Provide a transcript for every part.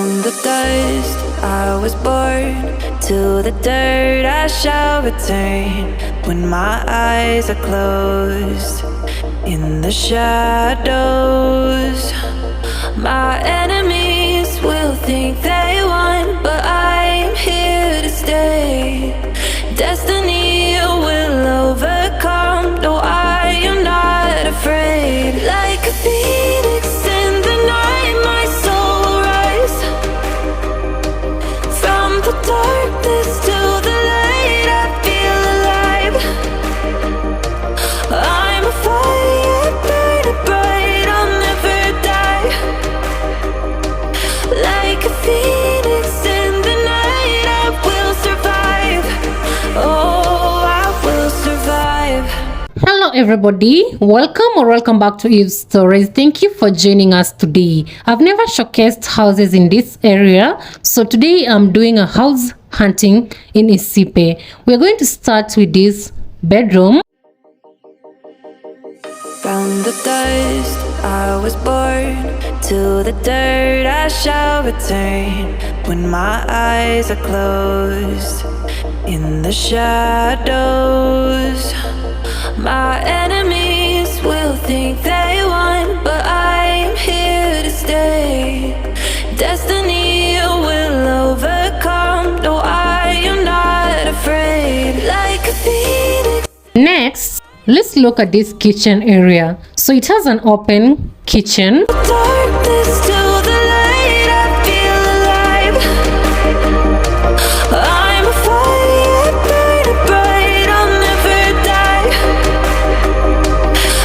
From the dust I was born, to the dirt I shall return. When my eyes are closed, in the shadows, my enemies will think they won, but I'm here to stay. Destiny will overcome, no, I am not afraid. Like a phoenix in the night, my soul will rise. From the darkness to the light, I feel alive. I'm a fire burning bright, I'll never die. Like a phoenix in the night, I will survive. Oh, I will survive. Hello everybody, welcome back to Eve's Stories. Thank you for joining us today. I've never showcased houses in this area, so today I'm doing a house hunting in Icipe. We're going to start with this bedroom. From the dust I was born, to the dirt I shall return. When my eyes are closed, in the shadows, my enemies will think they won, but I'm here to stay. Destiny will overcome, no, I am not afraid. Like a phoenix. Next, let's look at this kitchen area. So it has an open kitchen. Darkness to the light, I feel alive. I'm a fire burning bright, I'll never die.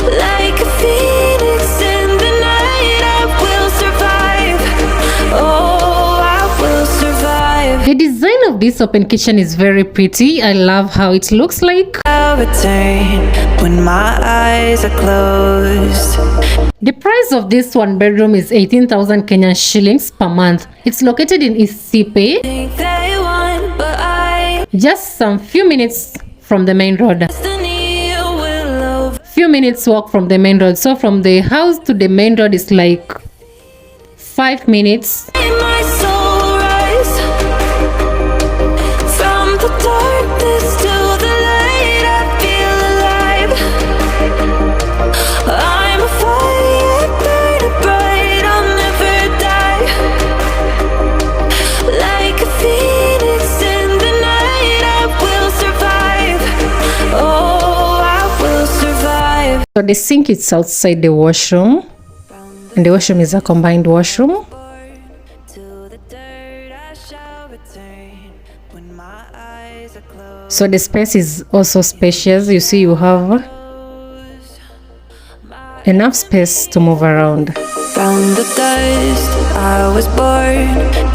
Like a phoenix in the night, I will survive. Oh, I will survive. The design of this open kitchen is very pretty. I love how it looks like. I'll return when my eyes are closed. The price of this one bedroom is 18,000 Kenyan shillings per month. It's located in Icipe, Think they won, but I just some few minutes from the main road. destiny will over. Few minutes walk from the main road. So from the house to the main road is like 5 minutes. My soul will rise. From the darkness to the light, I feel alive. I'm a fire burning bright, I'll never die. Like a phoenix in the night, I will survive. Oh, I will survive. So the sink is outside the washroom, and the washroom is a combined washroom. To the dirt I shall return when my eyes are closed. So the space is also spacious. You see, you have enough space to move around. From the dust I was born,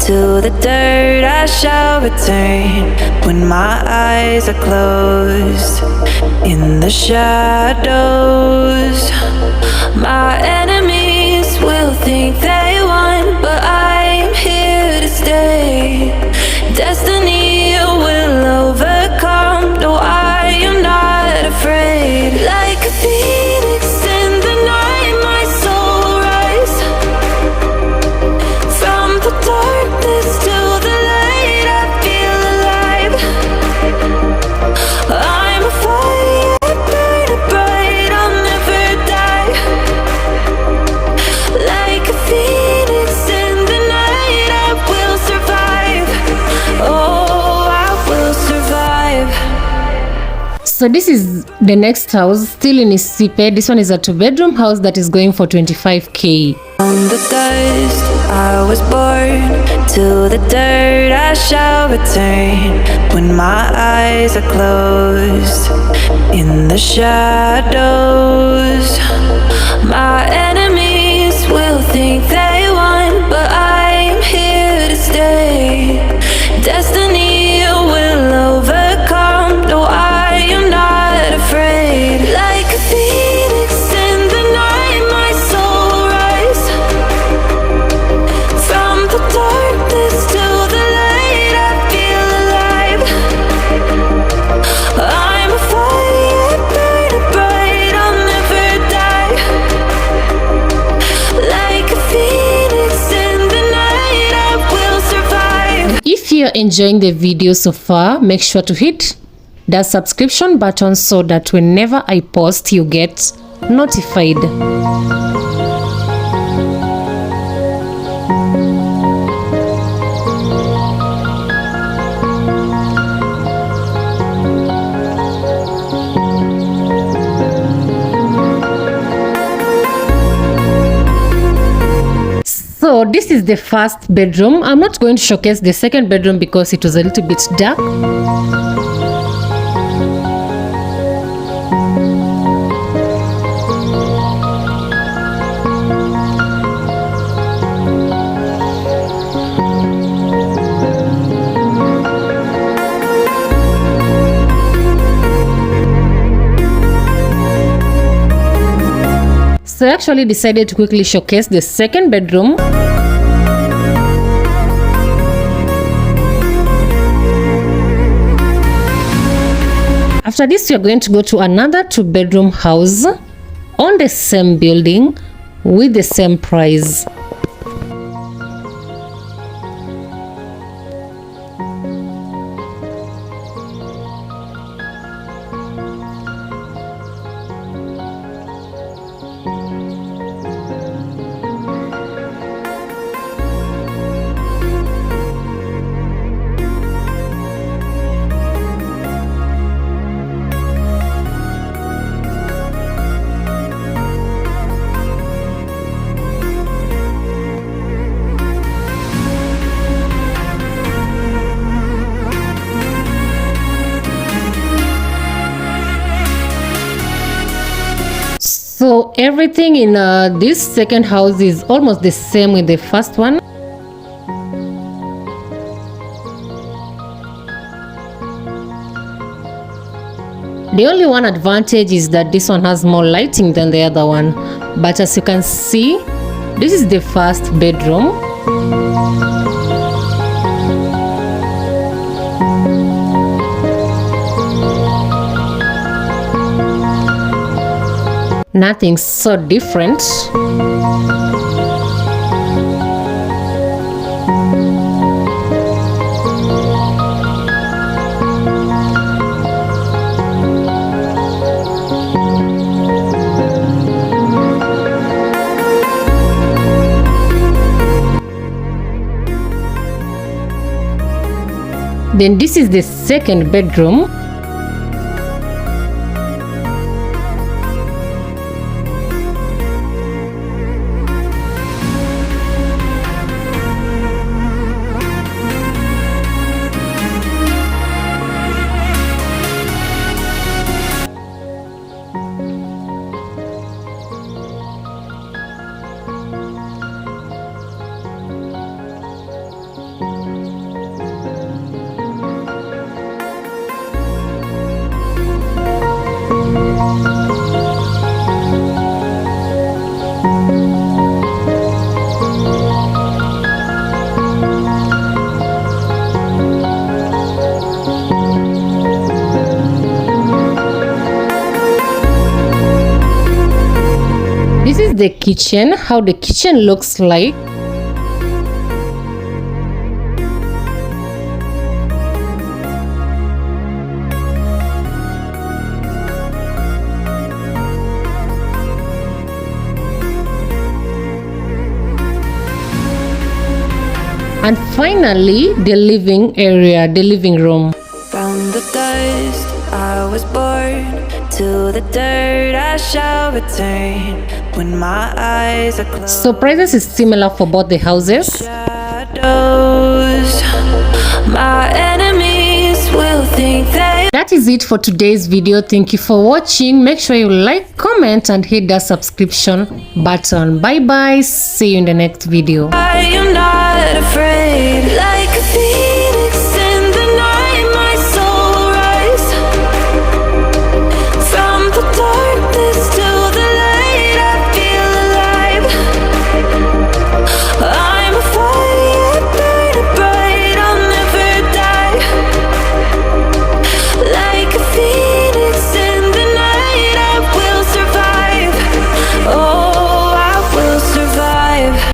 to the dirt I shall return. When my eyes are closed, in the shadows, my enemies will think they won, but I'm here to stay. Destiny will overcome, no, I am not afraid. Like a phoenix in the night, my soul will rise. From the darkness to the light, I feel alive. I'm a fire burning bright, I'll never die. Like a phoenix in the night, I will survive. Oh, I will survive. So this is the next house, still in Icipe. This one is a 2-bedroom house that is going for 25k. From the dust I was born, to the dirt I shall return. When my eyes are closed, in the shadows, my enemies will think they won, but I'm here to stay. Destiny will overcome, no, I am not afraid. Like a phoenix in the night, my soul will rise. From the darkness to the light, I feel alive. I'm a fire burning bright, I'll never die. you're enjoying the video so far, make sure to hit the subscription button so that whenever I post, you get notified. So this is the first bedroom. I'm not going to showcase the second bedroom because it was a little bit dark. So I actually decided to quickly showcase the second bedroom. After this, we are going to go to another 2-bedroom house on the same building with the same price. So everything in this second house is almost the same with the first one. The only one advantage is that this one has more lighting than the other one. But as you can see, this is the first bedroom. Nothing so different. Then this is the second bedroom. This is the kitchen, how the kitchen looks like. And finally, the living area, the living room. From the dust I was born, to the dirt I shall return. When my eyes are closed, So prices is similar for both the houses. shadows, my enemies will think they That is it for today's video. Thank you for watching. Make sure you like, comment and hit the subscription button. Bye bye. See you in the next video. I am not afraid. Like